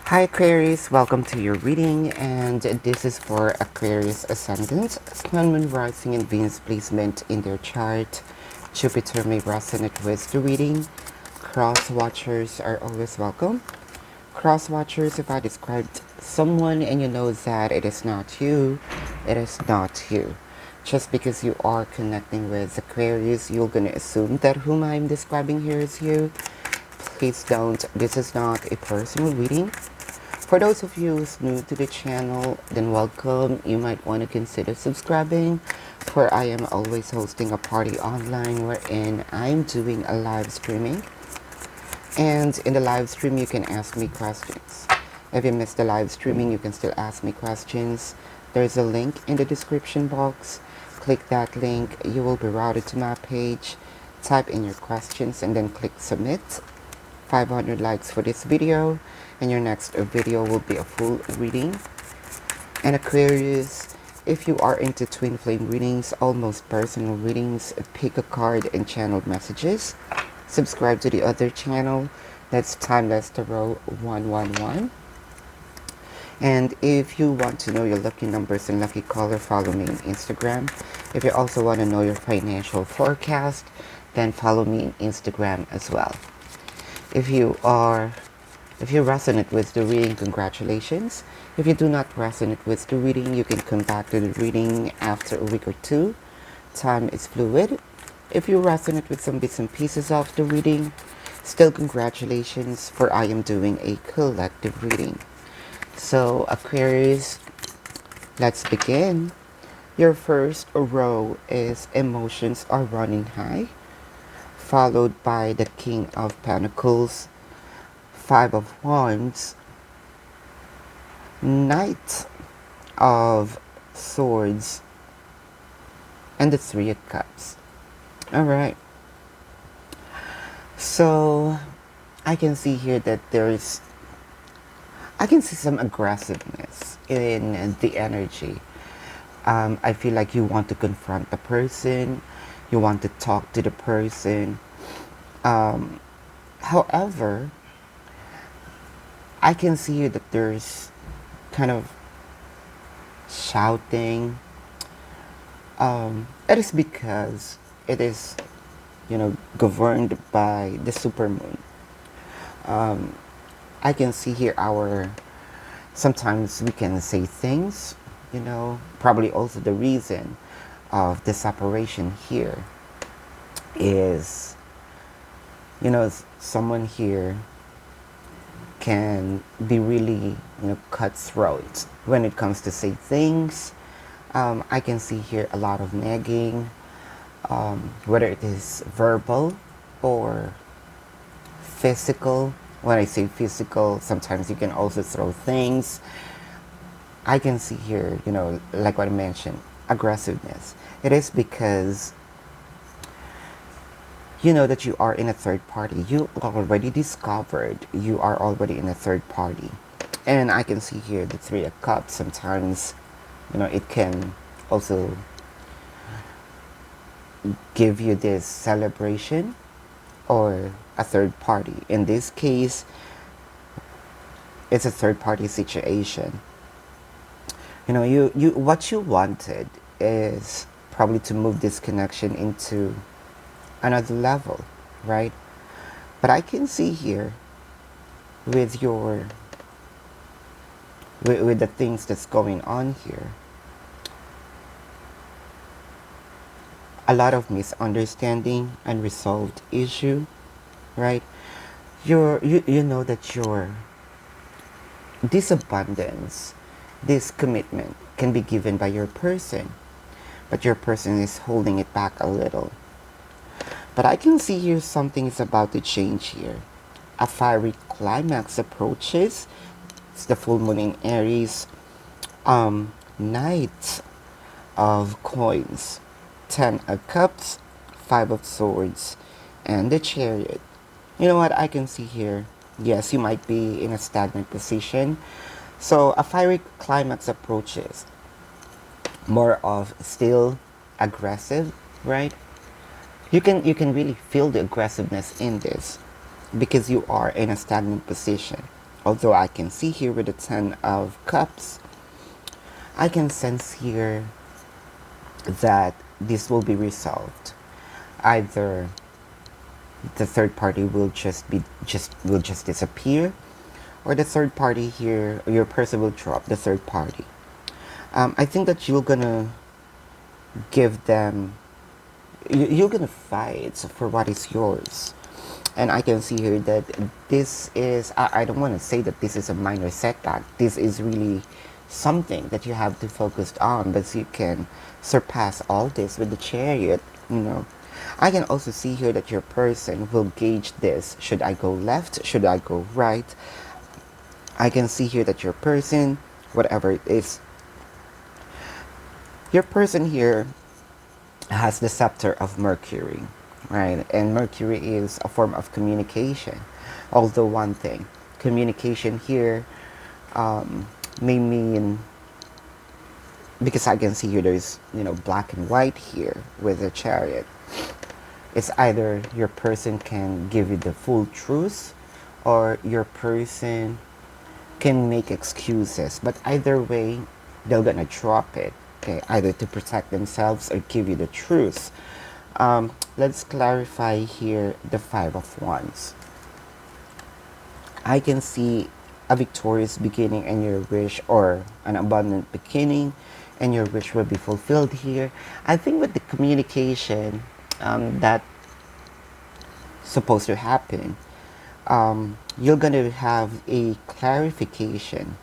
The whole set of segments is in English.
Hi Aquarius, welcome to your reading, and this is for Aquarius Ascendant, Sun, Moon, Rising, and Venus placement in their chart. Jupiter may resonate with the reading. Cross watchers are always welcome. Cross watchers, if I described someone and you know that it is not you, it is not you. Just because you are connecting with Aquarius, you're gonna assume that whom I'm describing here is you. Please don't. This is not a personal reading. For those of you who's new to the channel, then welcome. You might want to consider subscribing, for I am always hosting a party online wherein I'm doing a live streaming. And in the live stream, you can ask me questions. If you missed the live streaming, you can still ask me questions. There's a link in the description box. Click that link. You will be routed to my page. Type in your questions and then click submit. 500 likes for this video, and your next video will be a full reading. And Aquarius, if you are into twin flame readings, almost personal readings, pick a card and channeled messages. Subscribe to the other channel, that's Timeless Tarot 111. And if you want to know your lucky numbers and lucky color, follow me on Instagram. If you also want to know your financial forecast, then follow me on Instagram as well. If you resonate with the reading, congratulations. If you do not resonate with the reading, you can come back to the reading after a week or two. Time is fluid. If you resonate with some bits and pieces of the reading, still congratulations, for I am doing a collective reading. So Aquarius, let's begin. Your first row is emotions are running high, followed by the King of Pentacles, Five of Wands, Knight of Swords, and the Three of Cups. Alright. So, I can see here that I can see some aggressiveness in the energy. I feel like you want to confront the person. You want to talk to the person. However, I can see here that there's kind of shouting. It is because it is, governed by the supermoon. I can see here sometimes we can say things, probably also the reason of the separation here is, someone here can be really, cutthroat when it comes to say things. I can see here a lot of nagging, whether it is verbal or physical. When I say physical, sometimes you can also throw things. I can see here, like what I mentioned, aggressiveness. It is because you know that you are in a third party. You already discovered you are already in a third party. And I can see here the Three of Cups. Sometimes, it can also give you this celebration or a third party. In this case, it's a third party situation. You what you wanted is probably to move this connection into another level, right? But I can see here with with the things that's going on here, a lot of misunderstanding, unresolved issue, right? You know that this abundance, this commitment can be given by your person, but your person is holding it back a little. But I can see here something is about to change here. A fiery climax approaches. It's the full moon in Aries. Knight of Coins, Ten of Cups, Five of Swords, and the Chariot. You know what I can see here? Yes, you might be in a stagnant position. So a fiery climax approaches. More of still aggressive, right? You can really feel the aggressiveness in this because you are in a stagnant position. Although I can see here with the 10 of Cups, I can sense here that this will be resolved. Either the third party will just disappear, or the third party here, or your person will drop the third party. I think that you're gonna give them, you're gonna fight for what is yours. And I can see here that this is, I don't want to say that this is a minor setback. This is really something that you have to focus on, but you can surpass all this with the Chariot, you know. I can also see here that your person will gauge this. Should I go left? Should I go right? I can see here that your person, whatever it is, your person here has the scepter of Mercury, right? And Mercury is a form of communication. Although one thing, communication here may mean, because I can see here there's, you know, black and white here with the Chariot. It's either your person can give you the full truth, or your person can make excuses. But either way, they're gonna drop it, okay? Either to protect themselves or give you the truth. Let's clarify here the 5 of Wands. I can see a victorious beginning in your wish, or an abundant beginning, and your wish will be fulfilled here. I think with the communication that supposed to happen, you're gonna have a clarification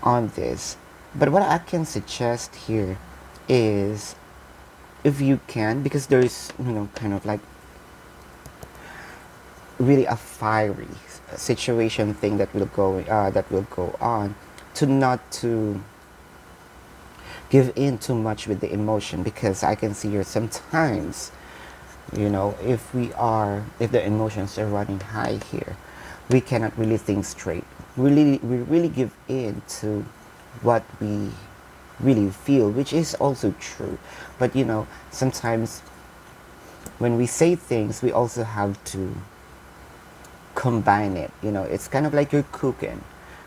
on this. But what I can suggest here is, if you can, because there's, you know, kind of like really a fiery situation thing that will go on, to not to give in too much with the emotion, because I can see here sometimes, you know, if the emotions are running high here, we cannot really think straight. We really give in to what we really feel, which is also true. But you know, sometimes when we say things, we also have to combine it. You know, it's kind of like you're cooking.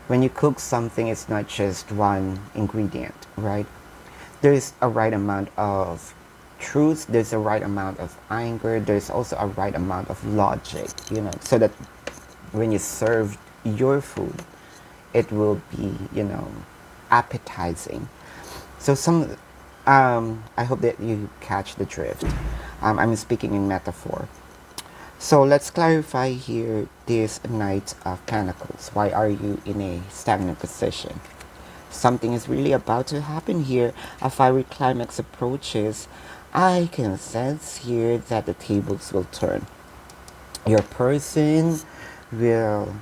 When you cook something, it's not just one ingredient, right? There's a right amount of truth, there's a right amount of anger, there's also a right amount of logic, you know, so that when you serve your food, it will be, you know, appetizing. So I hope that you catch the drift. I'm speaking in metaphor. So let's clarify here this Knight of Pentacles. Why are you in a stagnant position? Something is really about to happen here. A fiery climax approaches. I can sense here that the tables will turn. Your person will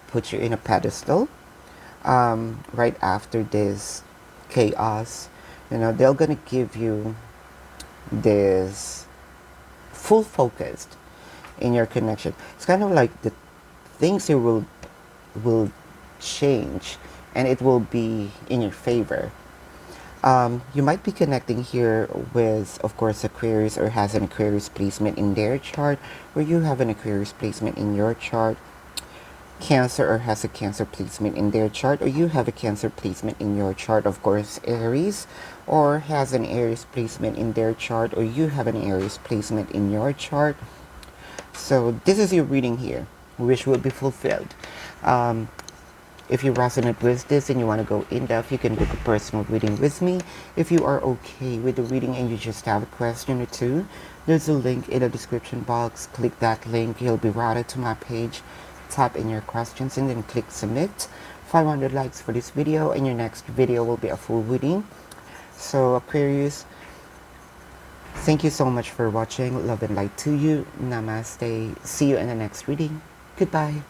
put you in a pedestal right after this chaos. You know, they're gonna give you this full focus in your connection. It's kind of like the things here will change, and it will be in your favor. You might be connecting here with, of course, Aquarius, or has an Aquarius placement in their chart, or you have an Aquarius placement in your chart. Cancer, or has a Cancer placement in their chart, or you have a Cancer placement in your chart. Of course, Aries, or has an Aries placement in their chart, or you have an Aries placement in your chart. So this is your reading here. Wish will be fulfilled. If you resonate with this and you want to go in depth, you can book a personal reading with me. If you are okay with the reading and you just have a question or two, there's a link in the description box. Click that link, you'll be routed to my page. Type in your questions and then click submit. 500 likes for this video, and your next video will be a full reading. So Aquarius, thank you so much for watching. Love and light to you. Namaste. See you in the next reading. Goodbye.